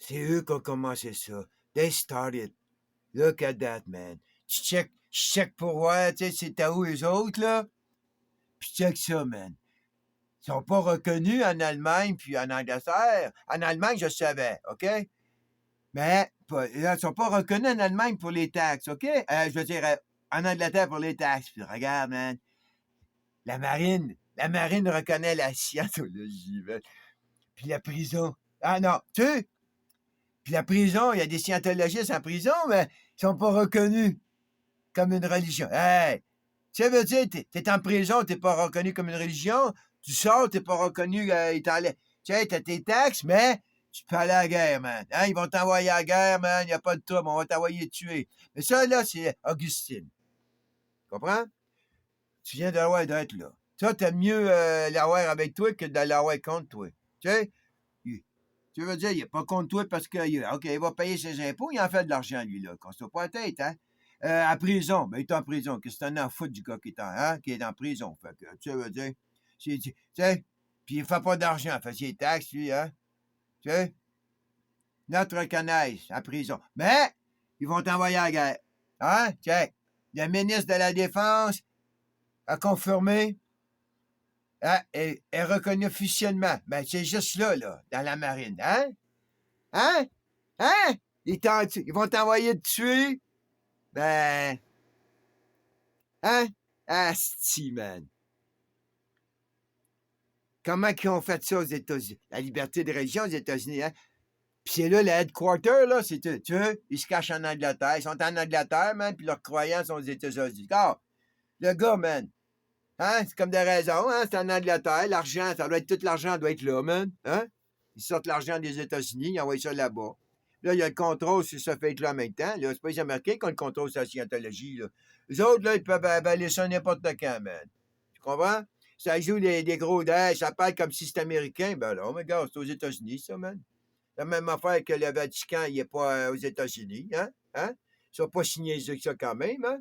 C'est eux qui ont commencé ça. They started. Look at that, man. Je check pour voir, tu sais, c'est à où eux autres, là. Puis check ça, man. Ils sont pas reconnus en Allemagne puis en Angleterre. En Allemagne, je savais, OK? Mais ils sont pas reconnus en Allemagne pour les taxes, OK? Je veux dire, en Angleterre pour les taxes. Puis regarde, man, la marine reconnaît la scientologie, man. Puis la prison. Ah non, tu sais, puis la prison, il y a des scientologistes en prison, mais ils sont pas reconnus comme une religion. Hey! Ça veut dire, t'es en prison, t'es pas reconnu comme une religion. Tu sors, t'es pas reconnu, ils t'enlèvent. Tu sais, t'as tes taxes, mais tu peux aller à la guerre, man. Hein, ils vont t'envoyer à la guerre, man. Il n'y a pas de trouble, on va t'envoyer tuer. Mais ça, là, c'est Augustine. Tu comprends? Tu viens d'avoir d'être là. Ça, t'aimes mieux l'avoir avec toi que de l'avoir contre toi. Tu sais? Tu veux dire, il n'est pas contre toi parce que, OK, il va payer ses impôts, il en fait de l'argent, lui, là. Casse-toi pas la tête, hein? À prison, ben, il est en prison. Qu'est-ce que t'en as à foutre du gars qui est en prison? Fait que, tu veux dire, tu sais, puis il fait pas d'argent, fait ses taxes, lui, hein? Tu sais? Notre reconnaisse en prison. Mais, ils vont t'envoyer à la guerre. Hein? Check. Le ministre de la Défense a confirmé, hein, est reconnu officiellement. Ben, c'est juste là, dans la marine, hein? Hein? Hein? Ils vont t'envoyer te tuer? Ben, hein? Asti, man. Comment qu'ils ont fait ça aux États-Unis? La liberté de religion aux États-Unis, hein? Puis c'est là, le headquarter, là, c'est, tu veux, ils se cachent en Angleterre. Ils sont en Angleterre, man, puis leurs croyants sont aux États-Unis. Ah, le gars, man, hein? C'est comme des raisons, hein? C'est en Angleterre. L'argent, ça doit être, tout l'argent doit être là, man. Hein? Ils sortent l'argent des États-Unis, ils envoient ça là-bas. Là, il y a le contrôle sur ce fait-là en même temps. Là, c'est pas les Américains qui ont le contrôle sur la scientologie, là. Les autres, là, ils peuvent avaler ça n'importe quand, man. Tu comprends? Ça joue des gros dés, ça parle comme si c'était américain. Ben là, mais gars, c'est aux États-Unis, ça, man. La même affaire que le Vatican, il n'est pas aux États-Unis, hein? Hein? Ils sont pas signés ça quand même, hein?